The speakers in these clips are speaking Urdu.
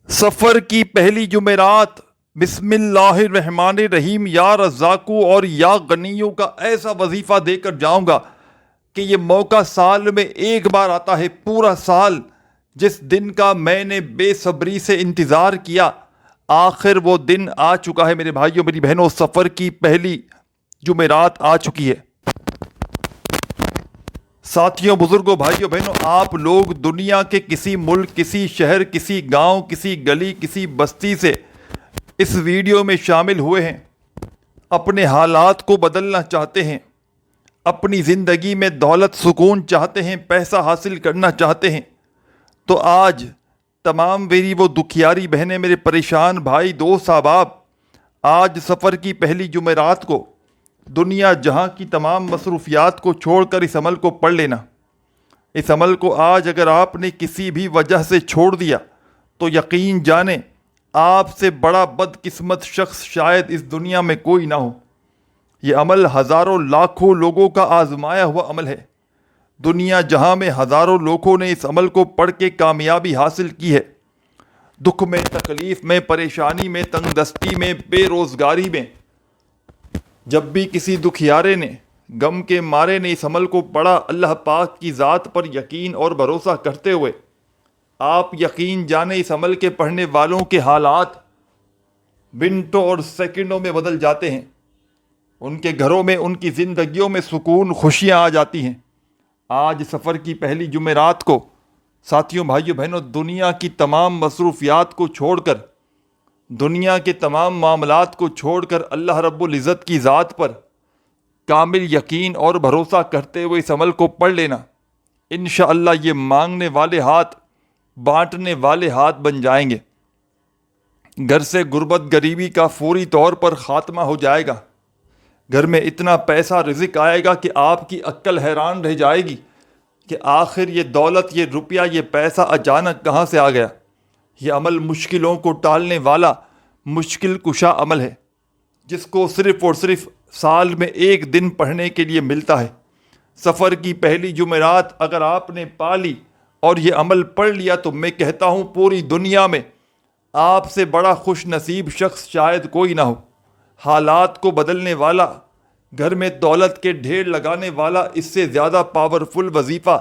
سفر کی پہلی جمعرات، بسم اللہ الرحمن الرحیم، یا رزاقو اور یا غنیوں کا ایسا وظیفہ دے کر جاؤں گا کہ یہ موقع سال میں ایک بار آتا ہے، پورا سال جس دن کا میں نے بے صبری سے انتظار کیا، آخر وہ دن آ چکا ہے میرے بھائیوں میری بہنوں۔ سفر کی پہلی جمعرات آ چکی ہے۔ ساتھیوں، بزرگوں، بھائیوں، بہنوں، آپ لوگ دنیا کے کسی ملک، کسی شہر، کسی گاؤں، کسی گلی، کسی بستی سے اس ویڈیو میں شامل ہوئے ہیں، اپنے حالات کو بدلنا چاہتے ہیں، اپنی زندگی میں دولت، سکون چاہتے ہیں، پیسہ حاصل کرنا چاہتے ہیں، تو آج تمام میری وہ دکھیاری بہنیں، میرے پریشان بھائی، دوست، احباب، آج سفر کی پہلی جمعرات کو دنیا جہاں کی تمام مصروفیات کو چھوڑ کر اس عمل کو پڑھ لینا۔ اس عمل کو آج اگر آپ نے کسی بھی وجہ سے چھوڑ دیا تو یقین جانیں آپ سے بڑا بدقسمت شخص شاید اس دنیا میں کوئی نہ ہو۔ یہ عمل ہزاروں لاکھوں لوگوں کا آزمایا ہوا عمل ہے۔ دنیا جہاں میں ہزاروں لوگوں نے اس عمل کو پڑھ کے کامیابی حاصل کی ہے۔ دکھ میں، تکلیف میں، پریشانی میں، تنگ دستی میں، بے روزگاری میں، جب بھی کسی دکھیارے نے، غم کے مارے نے اس عمل کو پڑھا، اللہ پاک کی ذات پر یقین اور بھروسہ کرتے ہوئے، آپ یقین جانیں اس عمل کے پڑھنے والوں کے حالات منٹوں اور سیکنڈوں میں بدل جاتے ہیں۔ ان کے گھروں میں، ان کی زندگیوں میں سکون، خوشیاں آ جاتی ہیں۔ آج سفر کی پہلی جمعرات کو ساتھیوں، بھائیوں، بہنوں، دنیا کی تمام مصروفیات کو چھوڑ کر، دنیا کے تمام معاملات کو چھوڑ کر اللہ رب العزت کی ذات پر کامل یقین اور بھروسہ کرتے ہوئے اس عمل کو پڑھ لینا۔ انشاءاللہ یہ مانگنے والے ہاتھ بانٹنے والے ہاتھ بن جائیں گے۔ گھر سے غربت، غریبی کا فوری طور پر خاتمہ ہو جائے گا۔ گھر میں اتنا پیسہ، رزق آئے گا کہ آپ کی عقل حیران رہ جائے گی کہ آخر یہ دولت، یہ روپیہ، یہ پیسہ اچانک کہاں سے آ گیا۔ یہ عمل مشکلوں کو ٹالنے والا مشکل کشا عمل ہے، جس کو صرف اور صرف سال میں ایک دن پڑھنے کے لیے ملتا ہے۔ سفر کی پہلی جمعرات اگر آپ نے پا لی اور یہ عمل پڑھ لیا تو میں کہتا ہوں پوری دنیا میں آپ سے بڑا خوش نصیب شخص شاید کوئی نہ ہو۔ حالات کو بدلنے والا، گھر میں دولت کے ڈھیر لگانے والا، اس سے زیادہ پاورفل وظیفہ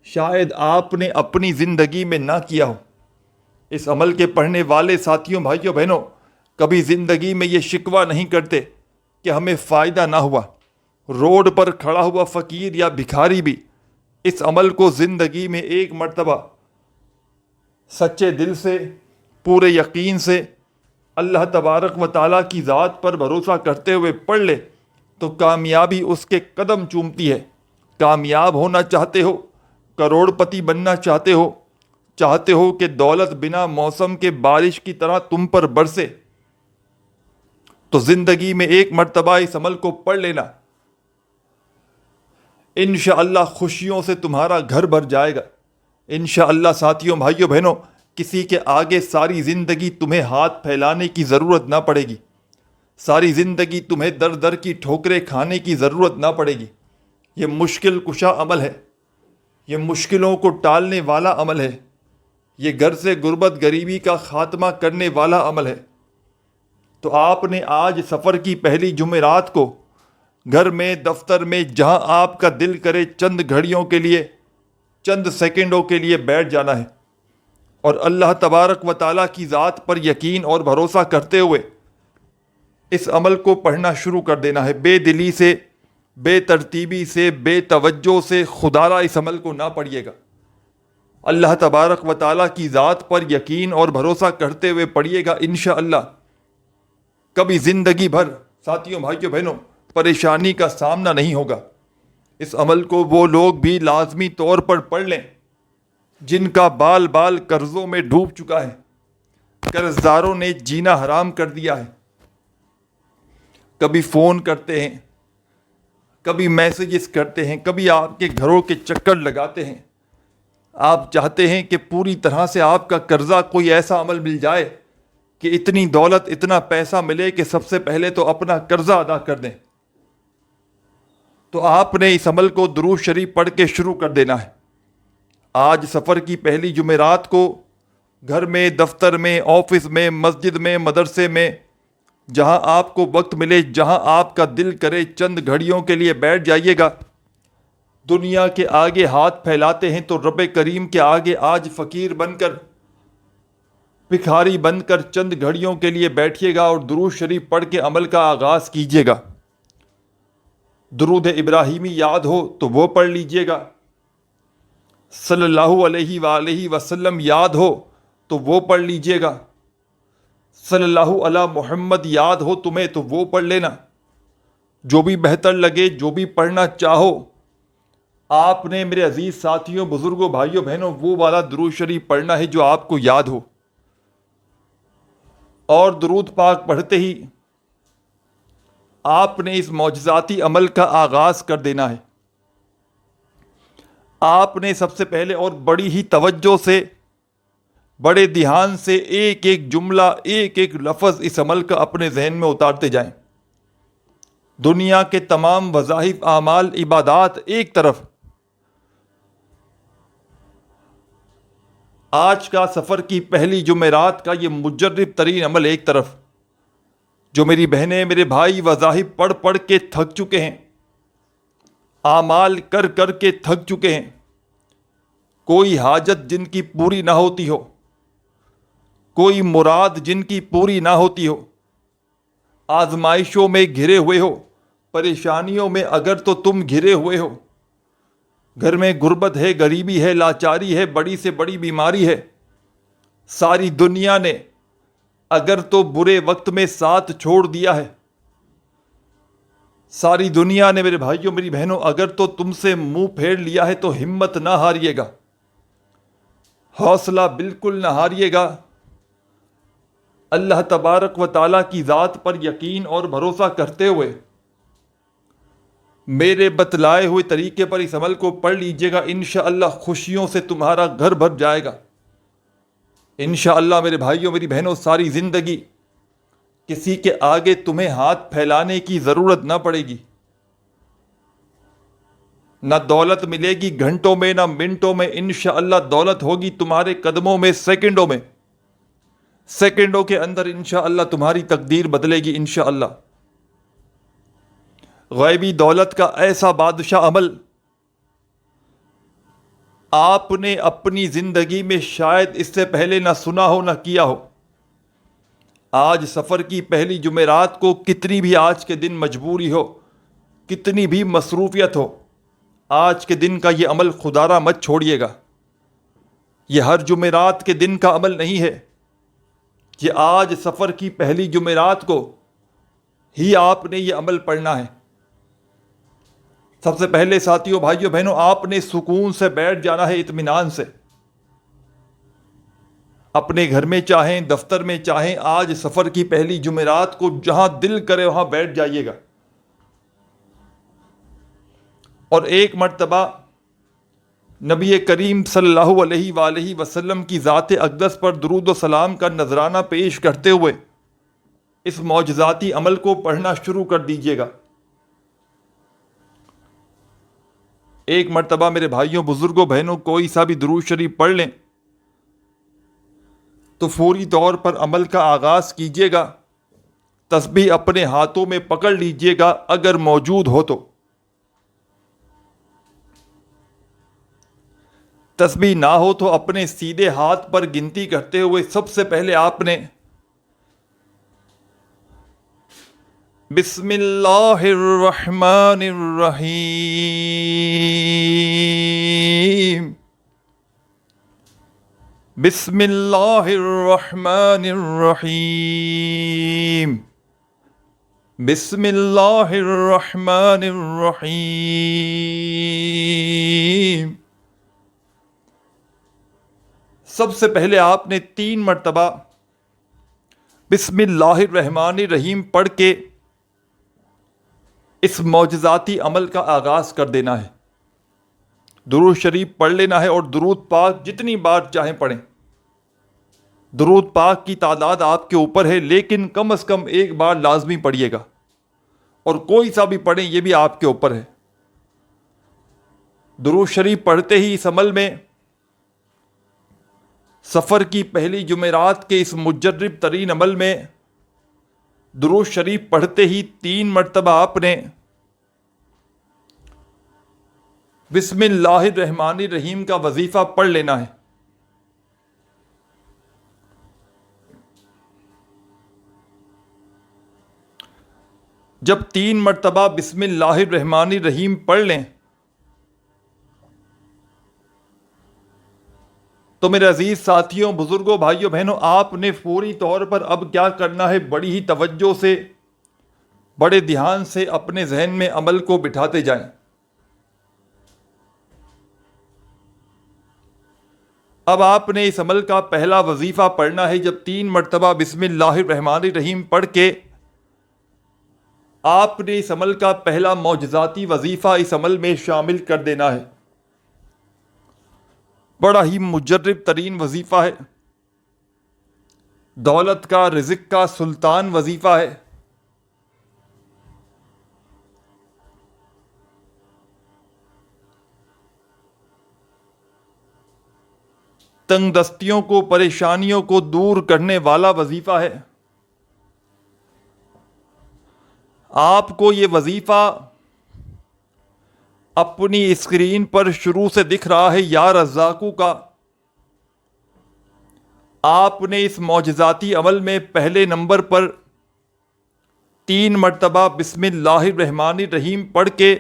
شاید آپ نے اپنی زندگی میں نہ کیا ہو۔ اس عمل کے پڑھنے والے ساتھیوں، بھائیوں، بہنوں، کبھی زندگی میں یہ شکوہ نہیں کرتے کہ ہمیں فائدہ نہ ہوا۔ روڈ پر کھڑا ہوا فقیر یا بھکاری بھی اس عمل کو زندگی میں ایک مرتبہ سچے دل سے، پورے یقین سے، اللہ تبارک و تعالیٰ کی ذات پر بھروسہ کرتے ہوئے پڑھ لے تو کامیابی اس کے قدم چومتی ہے۔ کامیاب ہونا چاہتے ہو، کروڑ پتی بننا چاہتے ہو کہ دولت بنا موسم کے بارش کی طرح تم پر برسے، تو زندگی میں ایک مرتبہ اس عمل کو پڑھ لینا۔ انشاءاللہ خوشیوں سے تمہارا گھر بھر جائے گا۔ انشاءاللہ ساتھیوں، بھائیوں، بہنوں، کسی کے آگے ساری زندگی تمہیں ہاتھ پھیلانے کی ضرورت نہ پڑے گی۔ ساری زندگی تمہیں در در کی ٹھوکریں کھانے کی ضرورت نہ پڑے گی۔ یہ مشکل کشا عمل ہے، یہ مشکلوں کو ٹالنے والا عمل ہے، یہ گھر سے غربت، غریبی کا خاتمہ کرنے والا عمل ہے۔ تو آپ نے آج سفر کی پہلی جمعرات کو گھر میں، دفتر میں، جہاں آپ کا دل کرے چند گھڑیوں کے لیے، چند سیکنڈوں کے لیے بیٹھ جانا ہے اور اللہ تبارک و تعالیٰ کی ذات پر یقین اور بھروسہ کرتے ہوئے اس عمل کو پڑھنا شروع کر دینا ہے۔ بے دلی سے، بے ترتیبی سے، بے توجہ سے خدا را اس عمل کو نہ پڑھیے گا۔ اللہ تبارک و تعالیٰ کی ذات پر یقین اور بھروسہ کرتے ہوئے پڑھیے گا۔ انشاءاللہ کبھی زندگی بھر ساتھیوں، بھائیوں، بہنوں، پریشانی کا سامنا نہیں ہوگا۔ اس عمل کو وہ لوگ بھی لازمی طور پر پڑھ لیں جن کا بال بال قرضوں میں ڈوب چکا ہے، قرض داروں نے جینا حرام کر دیا ہے۔ کبھی فون کرتے ہیں، کبھی میسیجز کرتے ہیں، کبھی آپ کے گھروں کے چکر لگاتے ہیں۔ آپ چاہتے ہیں کہ پوری طرح سے آپ کا قرضہ، کوئی ایسا عمل مل جائے کہ اتنی دولت، اتنا پیسہ ملے کہ سب سے پہلے تو اپنا قرضہ ادا کر دیں۔ تو آپ نے اس عمل کو درود شریف پڑھ کے شروع کر دینا ہے۔ آج سفر کی پہلی جمعرات کو گھر میں، دفتر میں، آفس میں، مسجد میں، مدرسے میں، جہاں آپ کو وقت ملے، جہاں آپ کا دل کرے، چند گھڑیوں کے لیے بیٹھ جائیے گا۔ دنیا کے آگے ہاتھ پھیلاتے ہیں تو رب کریم کے آگے آج فقیر بن کر، بھکاری بن کر چند گھڑیوں کے لیے بیٹھیے گا اور درود شریف پڑھ کے عمل کا آغاز کیجیے گا۔ درود ابراہیمی یاد ہو تو وہ پڑھ لیجیے گا، صلی اللہ علیہ وآلہ وسلم یاد ہو تو وہ پڑھ لیجیے گا، صلی اللہ علی محمد یاد ہو تمہیں تو وہ پڑھ لینا۔ جو بھی بہتر لگے، جو بھی پڑھنا چاہو، آپ نے میرے عزیز ساتھیوں، بزرگوں، بھائیوں، بہنوں، وہ والا درود شریف پڑھنا ہے جو آپ کو یاد ہو، اور درود پاک پڑھتے ہی آپ نے اس معجزاتی عمل کا آغاز کر دینا ہے۔ آپ نے سب سے پہلے اور بڑی ہی توجہ سے، بڑے دھیان سے ایک ایک جملہ، ایک ایک لفظ اس عمل کا اپنے ذہن میں اتارتے جائیں۔ دنیا کے تمام وظائف، اعمال، عبادات ایک طرف، آج کا سفر کی پہلی جمعرات کا یہ مجرب ترین عمل ایک طرف، جو میری بہنیں، میرے بھائی وظائف پڑھ پڑھ کے تھک چکے ہیں، اعمال کر کر کے تھک چکے ہیں، کوئی حاجت جن کی پوری نہ ہوتی ہو، کوئی مراد جن کی پوری نہ ہوتی ہو، آزمائشوں میں گھرے ہوئے ہو، پریشانیوں میں اگر تو تم گھرے ہوئے ہو، گھر میں غربت ہے، غریبی ہے، لاچاری ہے، بڑی سے بڑی بیماری ہے، ساری دنیا نے اگر تو برے وقت میں ساتھ چھوڑ دیا ہے، ساری دنیا نے میرے بھائیوں، میری بہنوں، اگر تو تم سے منہ پھیر لیا ہے تو ہمت نہ ہاریے گا، حوصلہ بالکل نہ ہاریے گا۔ اللہ تبارک و تعالیٰ کی ذات پر یقین اور بھروسہ کرتے ہوئے میرے بتلائے ہوئے طریقے پر اس عمل کو پڑھ لیجئے گا، انشاءاللہ خوشیوں سے تمہارا گھر بھر جائے گا۔ انشاءاللہ میرے بھائیوں، میری بہنوں، ساری زندگی کسی کے آگے تمہیں ہاتھ پھیلانے کی ضرورت نہ پڑے گی، نہ دولت ملے گی گھنٹوں میں، نہ منٹوں میں، انشاءاللہ دولت ہوگی تمہارے قدموں میں، سیکنڈوں میں، سیکنڈوں کے اندر انشاءاللہ تمہاری تقدیر بدلے گی انشاءاللہ۔ غیبی دولت کا ایسا بادشاہ عمل آپ نے اپنی زندگی میں شاید اس سے پہلے نہ سنا ہو، نہ کیا ہو۔ آج سفر کی پہلی جمعرات کو کتنی بھی آج کے دن مجبوری ہو، کتنی بھی مصروفیت ہو، آج کے دن کا یہ عمل خدا را مت چھوڑیے گا۔ یہ ہر جمعرات کے دن کا عمل نہیں ہے، یہ آج سفر کی پہلی جمعرات کو ہی آپ نے یہ عمل پڑھنا ہے۔ سب سے پہلے ساتھیوں، بھائیوں، بہنوں، آپ نے سکون سے بیٹھ جانا ہے، اطمینان سے، اپنے گھر میں چاہیں، دفتر میں چاہیں، آج سفر کی پہلی جمعرات کو جہاں دل کرے وہاں بیٹھ جائیے گا، اور ایک مرتبہ نبی کریم صلی اللہ علیہ وآلہ وسلم کی ذات اقدس پر درود و سلام کا نذرانہ پیش کرتے ہوئے اس معجزاتی عمل کو پڑھنا شروع کر دیجیے گا۔ ایک مرتبہ میرے بھائیوں، بزرگوں، بہنوں، کوئی سا بھی درود شریف پڑھ لیں تو فوری طور پر عمل کا آغاز کیجیے گا۔ تسبیح اپنے ہاتھوں میں پکڑ لیجیے گا اگر موجود ہو تو، تسبیح نہ ہو تو اپنے سیدھے ہاتھ پر گنتی کرتے ہوئے سب سے پہلے آپ نے بسم اللہ الرحمن الرحیم، بسم اللہ الرحمن الرحیم، بسم اللہ الرحمن الرحیم، سب سے پہلے آپ نے 3 مرتبہ بسم اللہ الرحمن الرحیم پڑھ کے اس معجزاتی عمل کا آغاز کر دینا ہے۔ درود شریف پڑھ لینا ہے، اور درود پاک جتنی بار چاہیں پڑھیں۔ درود پاک کی تعداد آپ کے اوپر ہے، لیکن کم از کم ایک بار لازمی پڑھیے گا، اور کوئی سا بھی پڑھیں یہ بھی آپ کے اوپر ہے۔ درود شریف پڑھتے ہی اس عمل میں سفر کی پہلی جمعرات کے اس مجرب ترین عمل میں درود شریف پڑھتے ہی 3 مرتبہ آپ نے بسم اللہ الرحمن الرحیم کا وظیفہ پڑھ لینا ہے۔ جب 3 مرتبہ بسم اللہ الرحمن الرحیم پڑھ لیں تو میرے عزیز ساتھیوں، بزرگوں، بھائیوں، بہنوں، آپ نے فوری طور پر اب کیا کرنا ہے، بڑی ہی توجہ سے، بڑے دھیان سے اپنے ذہن میں عمل کو بٹھاتے جائیں۔ اب آپ نے اس عمل کا پہلا وظیفہ پڑھنا ہے۔ جب 3 مرتبہ بسم اللہ الرحمن الرحیم پڑھ کے آپ نے اس عمل کا پہلا معجزاتی وظیفہ اس عمل میں شامل کر دینا ہے۔ بڑا ہی مجرب ترین وظیفہ ہے، دولت کا، رزق کا سلطان وظیفہ ہے۔ تنگ دستیوں کو، پریشانیوں کو دور کرنے والا وظیفہ ہے۔ آپ کو یہ وظیفہ اپنی اسکرین پر شروع سے دکھ رہا ہے، یا رزاقو کا۔ آپ نے اس معجزاتی عمل میں پہلے نمبر پر 3 مرتبہ بسم اللہ الرحمن الرحیم پڑھ کے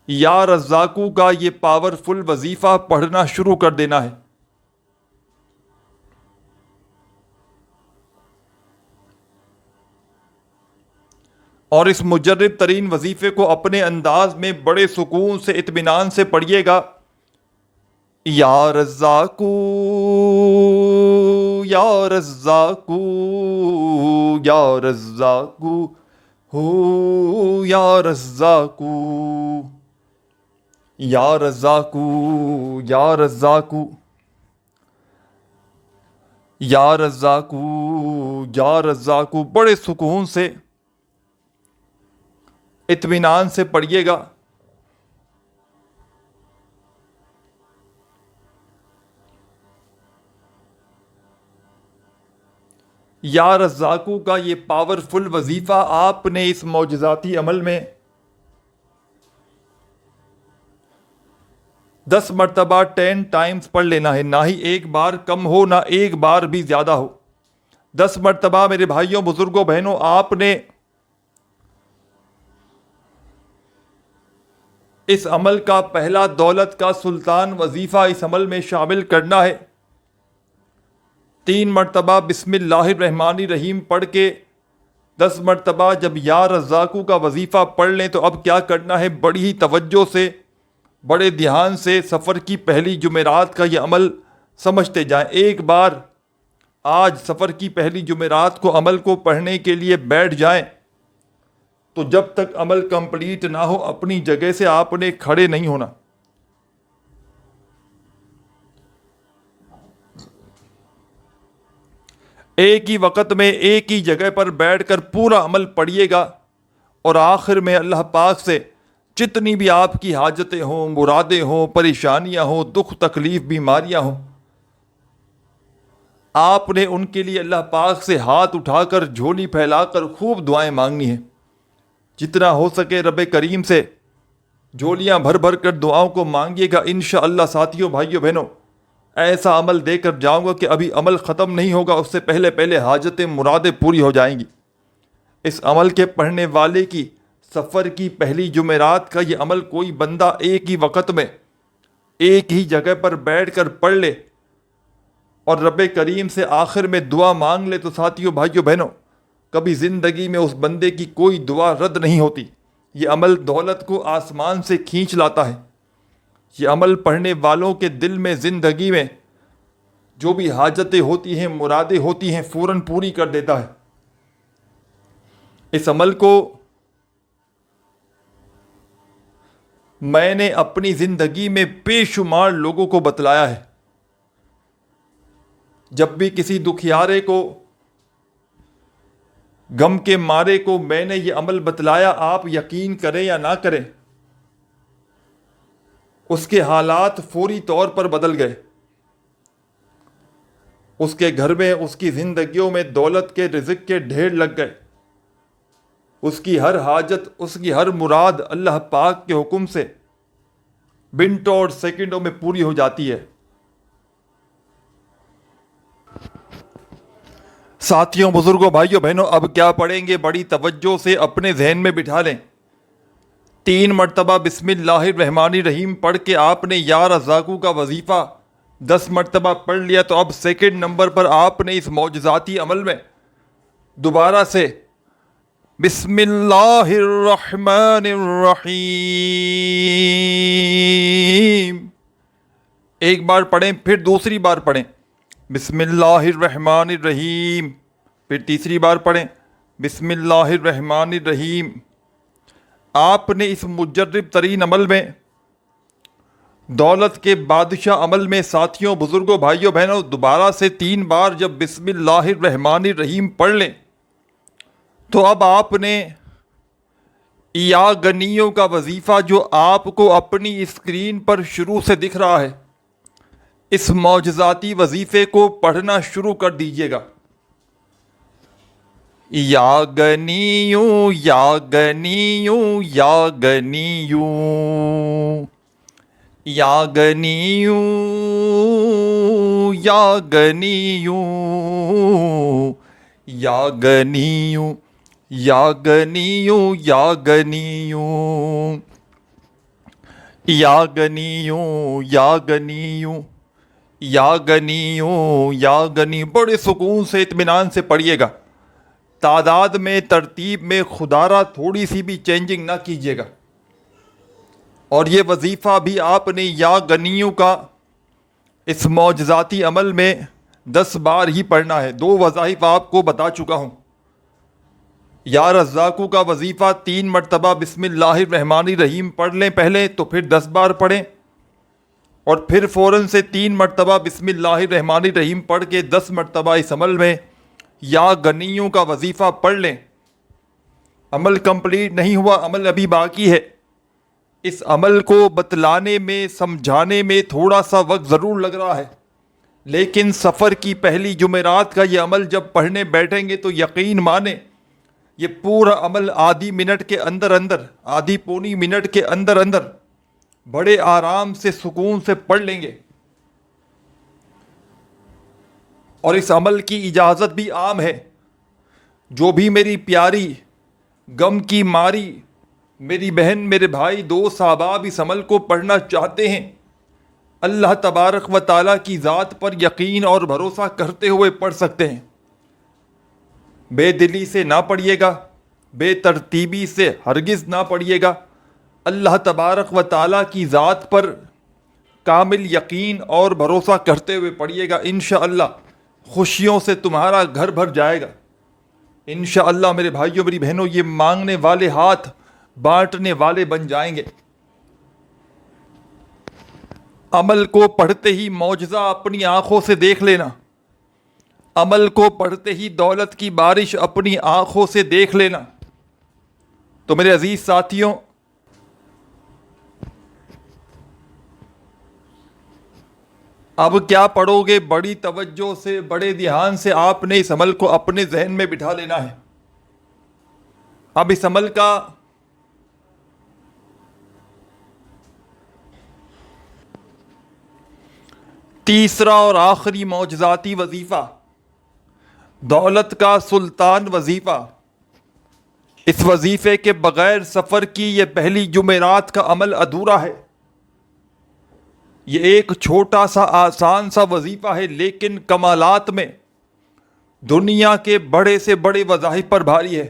یا رزاقو کا یہ پاورفل وظیفہ پڑھنا شروع کر دینا ہے۔ اور اس مجرب ترین وظیفے کو اپنے انداز میں بڑے سکون سے، اطمینان سے پڑھیے گا۔ یا رزاقو، یا رزاقو، یا رزاقو، ہو یا رزاقو، یا رزاقو، یا رزاقو، یا رزاقو، یا رزاقو، بڑے سکون سے، اطمینان سے پڑھیے گا۔ یا رزاقو کا یہ پاورفل وظیفہ آپ نے اس معجزاتی عمل میں 10 مرتبہ 10 ٹائمز پڑھ لینا ہے، نہ ہی ایک بار کم ہو، نہ ایک بار بھی زیادہ ہو۔ 10 مرتبہ میرے بھائیوں، بزرگوں، بہنوں، آپ نے اس عمل کا پہلا دولت کا سلطان وظیفہ اس عمل میں شامل کرنا ہے۔ 3 مرتبہ بسم اللہ الرحمن الرحیم پڑھ کے 10 مرتبہ جب یا رزاقو کا وظیفہ پڑھ لیں تو اب کیا کرنا ہے، بڑی ہی توجہ سے، بڑے دھیان سے سفر کی پہلی جمعرات کا یہ عمل سمجھتے جائیں۔ ایک بار آج سفر کی پہلی جمعرات کو عمل کو پڑھنے کے لیے بیٹھ جائیں تو جب تک عمل کمپلیٹ نہ ہو اپنی جگہ سے آپ نے کھڑے نہیں ہونا۔ ایک ہی وقت میں ایک ہی جگہ پر بیٹھ کر پورا عمل پڑھیے گا، اور آخر میں اللہ پاک سے جتنی بھی آپ کی حاجتیں ہوں، مرادیں ہوں، پریشانیاں ہوں، دکھ تکلیف، بیماریاں ہوں، آپ نے ان کے لیے اللہ پاک سے ہاتھ اٹھا کر، جھولی پھیلا کر خوب دعائیں مانگنی ہیں۔ جتنا ہو سکے رب کریم سے جھولیاں بھر بھر کر دعاؤں کو مانگیے گا۔ انشاءاللہ ساتھیوں، بھائیوں، بہنوں، ایسا عمل دے کر جاؤں گا کہ ابھی عمل ختم نہیں ہوگا، اس سے پہلے پہلے حاجتیں، مرادیں پوری ہو جائیں گی۔ اس عمل کے پڑھنے والے کی سفر کی پہلی جمعرات کا یہ عمل کوئی بندہ ایک ہی وقت میں ایک ہی جگہ پر بیٹھ کر پڑھ لے اور رب کریم سے آخر میں دعا مانگ لے تو ساتھیوں، بھائیوں، بہنوں، کبھی زندگی میں اس بندے کی کوئی دعا رد نہیں ہوتی۔ یہ عمل دولت کو آسمان سے کھینچ لاتا ہے۔ یہ عمل پڑھنے والوں کے دل میں، زندگی میں جو بھی حاجتیں ہوتی ہیں، مرادیں ہوتی ہیں، فوراً پوری کر دیتا ہے۔ اس عمل کو میں نے اپنی زندگی میں بے شمار لوگوں کو بتلایا ہے۔ جب بھی کسی دکھیارے کو، غم کے مارے کو میں نے یہ عمل بتلایا، آپ یقین کریں یا نہ کریں، اس کے حالات فوری طور پر بدل گئے۔ اس کے گھر میں، اس کی زندگیوں میں دولت کے، رزق کے ڈھیر لگ گئے. اس کی ہر حاجت، اس کی ہر مراد اللہ پاک کے حکم سے منٹوں اور سیکنڈوں میں پوری ہو جاتی ہے. ساتھیوں، بزرگوں، بھائیوں، بہنوں، اب کیا پڑھیں گے؟ بڑی توجہ سے اپنے ذہن میں بٹھا لیں. 3 مرتبہ بسم اللہ الرحمن الرحیم پڑھ کے آپ نے یا رزاقو کا وظیفہ 10 مرتبہ پڑھ لیا، تو اب سیکنڈ نمبر پر آپ نے اس معجزاتی عمل میں دوبارہ سے بسم اللہ الرحمن الرحیم ایک بار پڑھیں، پھر دوسری بار پڑھیں بسم اللہ الرحمن الرحیم، پھر تیسری بار پڑھیں بسم اللہ الرحمن الرحیم. آپ نے اس مجرب ترین عمل میں، دولت کے بادشاہ عمل میں، ساتھیوں، بزرگوں، بھائیوں، بہنوں، دوبارہ سے 3 بار جب بسم اللہ الرحمن الرحیم پڑھ لیں تو اب آپ نے یا غنیوں کا وظیفہ جو آپ کو اپنی اسکرین پر شروع سے دکھ رہا ہے، اس معجزاتی وظیفے کو پڑھنا شروع کر دیجیے گا. یا غنیوں یا غنیوں یا غنیوں یا غنیوں یا غنیوں یا غنیوں یا غنیوں یا غنیوں یا غنیوں یا غنیوں یا غنیوں یا غنی. بڑے سکون سے، اطمینان سے پڑھیے گا. تعداد میں، ترتیب میں خدا را تھوڑی سی بھی چینجنگ نہ کیجیے گا. اور یہ وظیفہ بھی آپ نے یا غنیوں کا اس معجزاتی عمل میں 10 بار ہی پڑھنا ہے. 2 وظائف آپ کو بتا چکا ہوں. یا رزاقو کا وظیفہ 3 مرتبہ بسم اللہ الرحمن الرحیم پڑھ لیں پہلے، تو پھر 10 بار پڑھیں، اور پھر فوراً سے 3 مرتبہ بسم اللہ الرحمن الرحیم پڑھ کے 10 مرتبہ اس عمل میں یا غنیوں کا وظیفہ پڑھ لیں. عمل کمپلیٹ نہیں ہوا، عمل ابھی باقی ہے. اس عمل کو بتلانے میں، سمجھانے میں تھوڑا سا وقت ضرور لگ رہا ہے، لیکن سفر کی پہلی جمعرات کا یہ عمل جب پڑھنے بیٹھیں گے تو یقین مانیں یہ پورا عمل آدھی منٹ کے اندر اندر، آدھی پونی منٹ کے اندر اندر بڑے آرام سے، سکون سے پڑھ لیں گے. اور اس عمل کی اجازت بھی عام ہے. جو بھی میری پیاری، غم کی ماری میری بہن، میرے بھائی، دوست، احباب اس عمل کو پڑھنا چاہتے ہیں، اللہ تبارک و تعالیٰ کی ذات پر یقین اور بھروسہ کرتے ہوئے پڑھ سکتے ہیں. بے دلی سے نہ پڑھیے گا، بے ترتیبی سے ہرگز نہ پڑھیے گا. اللہ تبارک و تعالیٰ کی ذات پر کامل یقین اور بھروسہ کرتے ہوئے پڑھیے گا. انشاءاللہ خوشیوں سے تمہارا گھر بھر جائے گا. انشاءاللہ میرے بھائیوں، میری بہنوں، یہ مانگنے والے ہاتھ بانٹنے والے بن جائیں گے. عمل کو پڑھتے ہی معجزہ اپنی آنکھوں سے دیکھ لینا. عمل کو پڑھتے ہی دولت کی بارش اپنی آنکھوں سے دیکھ لینا. تو میرے عزیز ساتھیوں، اب کیا پڑھو گے؟ بڑی توجہ سے، بڑے دھیان سے آپ نے اس عمل کو اپنے ذہن میں بٹھا لینا ہے. اب اس عمل کا تیسرا اور آخری معجزاتی وظیفہ، دولت کا سلطان وظیفہ. اس وظیفے کے بغیر سفر کی یہ پہلی جمعرات کا عمل ادھورا ہے. یہ ایک چھوٹا سا آسان سا وظیفہ ہے، لیکن کمالات میں دنیا کے بڑے سے بڑے وظائف پر بھاری ہے.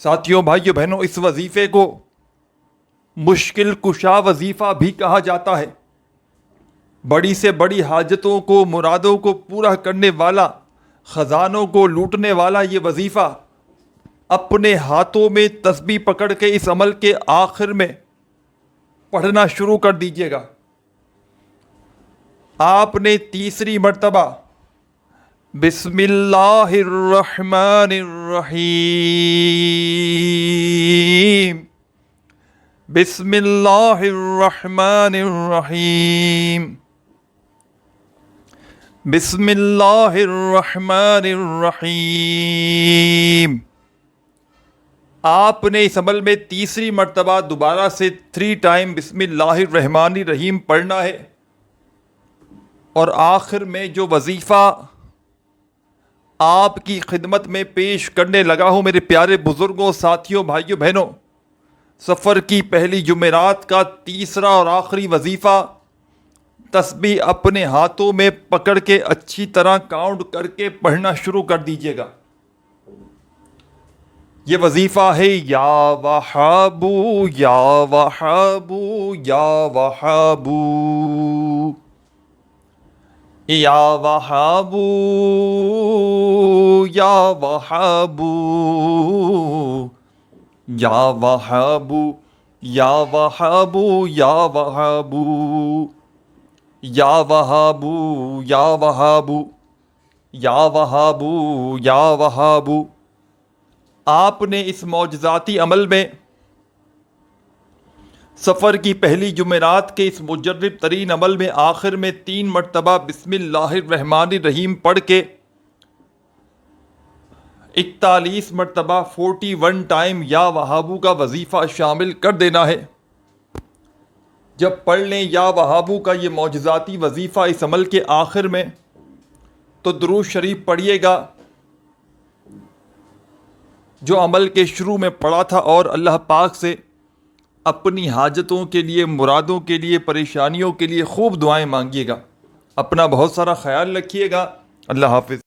ساتھیوں، بھائیوں، بہنوں، اس وظیفے کو مشکل کشا وظیفہ بھی کہا جاتا ہے. بڑی سے بڑی حاجتوں کو، مرادوں کو پورا کرنے والا، خزانوں کو لوٹنے والا یہ وظیفہ. اپنے ہاتھوں میں تسبیح پکڑ کے اس عمل کے آخر میں پڑھنا شروع کر دیجیے گا. آپ نے تیسری مرتبہ بسم اللہ الرحمن الرحیم، بسم اللہ الرحمن الرحیم، بسم اللہ الرحمن الرحیم۔ آپ نے اس عمل میں تیسری مرتبہ دوبارہ سے 3 ٹائم بسم اللہ الرحمن الرحیم پڑھنا ہے، اور آخر میں جو وظیفہ آپ کی خدمت میں پیش کرنے لگا ہوں میرے پیارے بزرگوں، ساتھیوں، بھائیوں، بہنوں، سفر کی پہلی جمعرات کا تیسرا اور آخری وظیفہ تسبیح اپنے ہاتھوں میں پکڑ کے اچھی طرح کاؤنٹ کر کے پڑھنا شروع کر دیجیے گا۔ یہ وظیفہ ہے یا وہابو یا وہابو یا وہابو یا وہابو یا وہابو یا وہابو یا وہابو یا وہابو یا وہابو یا وہابو یا وہابو یا وہابو۔ آپ نے اس معجزاتی عمل میں سفر کی پہلی جمعرات کے اس مجرب ترین عمل میں آخر میں 3 مرتبہ بسم اللہ الرحمن الرحیم پڑھ کے 41 مرتبہ 41 ٹائم یا وہابو کا وظیفہ شامل کر دینا ہے۔ جب پڑھ لیں یا وہابو کا یہ معجزاتی وظیفہ اس عمل کے آخر میں، تو درود شریف پڑھیے گا جو عمل کے شروع میں پڑھا تھا، اور اللہ پاک سے اپنی حاجتوں کے لیے، مرادوں کے لیے، پریشانیوں کے لیے خوب دعائیں مانگیے گا۔ اپنا بہت سارا خیال رکھیے گا۔ اللہ حافظ۔